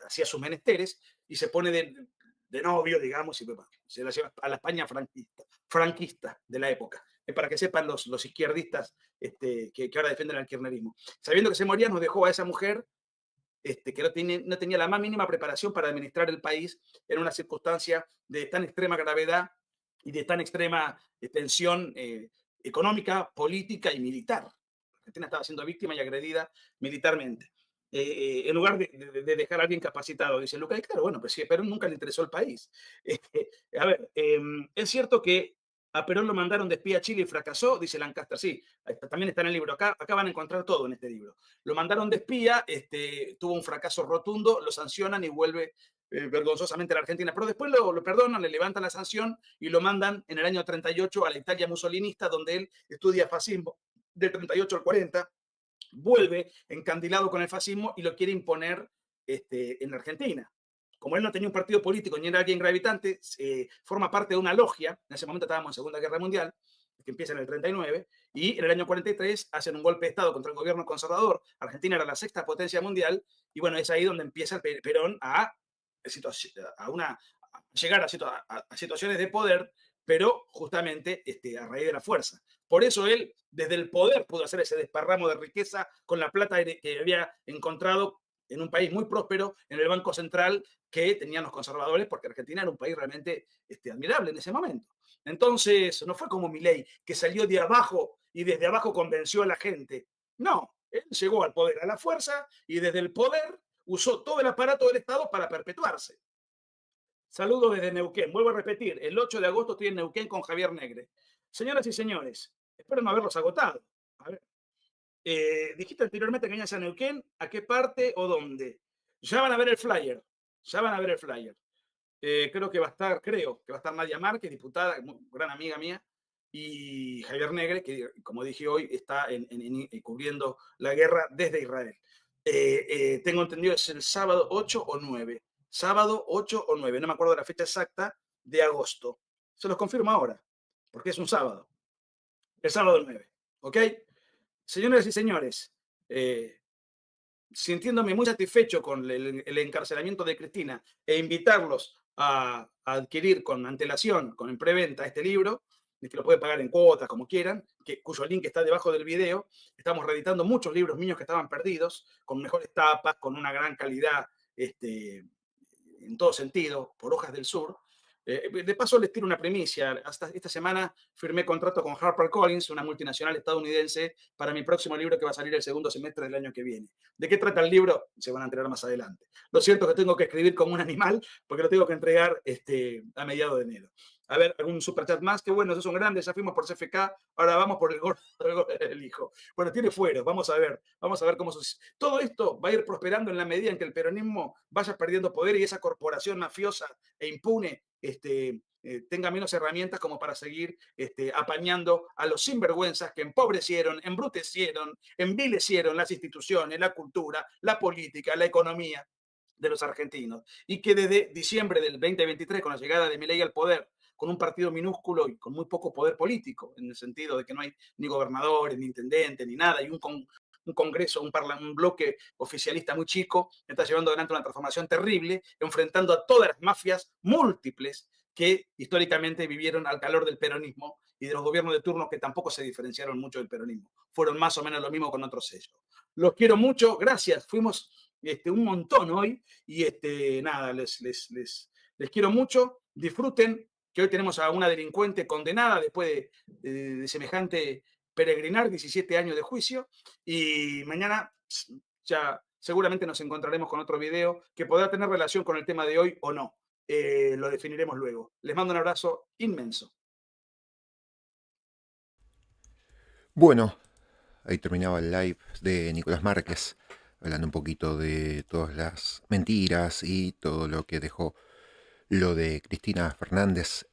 hacía sus menesteres y se pone de novio, digamos, y bueno, se la lleva a la España franquista de la época. Para que sepan los izquierdistas que ahora defienden el kirchnerismo. Sabiendo que se moría, nos dejó a esa mujer que no tenía la más mínima preparación para administrar el país en una circunstancia de tan extrema gravedad y de tan extrema tensión económica, política y militar. Argentina estaba siendo víctima y agredida militarmente. En lugar de dejar a alguien capacitado, dice Lucas, y claro, bueno, pues sí, pero nunca le interesó el país. A ver, es cierto que a Perón lo mandaron de espía a Chile y fracasó, dice Lancaster, sí, también está en el libro, acá van a encontrar todo en este libro. Lo mandaron de espía, tuvo un fracaso rotundo, lo sancionan y vuelve vergonzosamente a la Argentina, pero después lo perdonan, le levantan la sanción y lo mandan en el año 38 a la Italia mussolinista, donde él estudia fascismo, del 38 al 40, vuelve encandilado con el fascismo y lo quiere imponer en la Argentina. Como él no tenía un partido político ni era alguien gravitante, forma parte de una logia. En ese momento estábamos en Segunda Guerra Mundial, que empieza en el 39, y en el año 43 hacen un golpe de Estado contra el gobierno conservador. Argentina era la sexta potencia mundial, y bueno, es ahí donde empieza Perón a llegar a situaciones de poder, pero justamente a raíz de la fuerza. Por eso él, desde el poder, pudo hacer ese desparramo de riqueza con la plata que había encontrado en un país muy próspero, en el Banco Central que tenían los conservadores, porque Argentina era un país realmente admirable en ese momento. Entonces, no fue como Milei, que salió de abajo y desde abajo convenció a la gente. No, él llegó al poder a la fuerza y desde el poder usó todo el aparato del Estado para perpetuarse. Saludos desde Neuquén. Vuelvo a repetir, el 8 de agosto estoy en Neuquén con Javier Negre. Señoras y señores, espero no haberlos agotado. A ver. Dijiste anteriormente que venías a Neuquén, ¿a qué parte o dónde? Ya van a ver el flyer, ya van a ver el flyer. Creo que va a estar Nadia Márquez, diputada, gran amiga mía, y Javier Negre, que como dije hoy, está cubriendo la guerra desde Israel. Tengo entendido es el sábado 8 o 9. Sábado 8 o 9, no me acuerdo de la fecha exacta, de agosto. Se los confirmo ahora, porque es un sábado. El sábado 9, ¿ok? Señoras y señores, sintiéndome muy satisfecho con el encarcelamiento de Cristina e invitarlos a adquirir con antelación, con en preventa este libro, que lo pueden pagar en cuotas, como quieran, cuyo link está debajo del video. Estamos reeditando muchos libros míos que estaban perdidos, con mejores tapas, con una gran calidad en todo sentido, por Hojas del Sur. De paso, les tiro una primicia. Hasta esta semana firmé contrato con HarperCollins, una multinacional estadounidense, para mi próximo libro que va a salir el segundo semestre del año que viene. ¿De qué trata el libro? Se van a enterar más adelante. Lo cierto es que tengo que escribir como un animal porque lo tengo que entregar a mediados de enero. A ver, algún superchat más. Qué bueno, esos son grandes. Ya fuimos por CFK, ahora vamos por el gordo del hijo. Bueno, tiene fueros. Vamos a ver cómo sucede. Todo esto va a ir prosperando en la medida en que el peronismo vaya perdiendo poder y esa corporación mafiosa e impune tenga menos herramientas como para seguir apañando a los sinvergüenzas que empobrecieron, embrutecieron, envilecieron las instituciones, la cultura, la política, la economía de los argentinos. Y que desde diciembre del 2023, con la llegada de Milei al poder, con un partido minúsculo y con muy poco poder político, en el sentido de que no hay ni gobernadores, ni intendentes, ni nada, y un congreso, un bloque oficialista muy chico, está llevando adelante una transformación terrible, enfrentando a todas las mafias múltiples que históricamente vivieron al calor del peronismo y de los gobiernos de turno que tampoco se diferenciaron mucho del peronismo. Fueron más o menos lo mismo con otros sellos. Los quiero mucho, gracias. Fuimos un montón hoy y nada, les quiero mucho. Disfruten que hoy tenemos a una delincuente condenada después de semejante peregrinar, 17 años de juicio, y mañana ya seguramente nos encontraremos con otro video que podrá tener relación con el tema de hoy o no. Lo definiremos luego. Les mando un abrazo inmenso. Bueno, ahí terminaba el live de Nicolás Márquez, hablando un poquito de todas las mentiras y todo lo que dejó lo de Cristina Fernández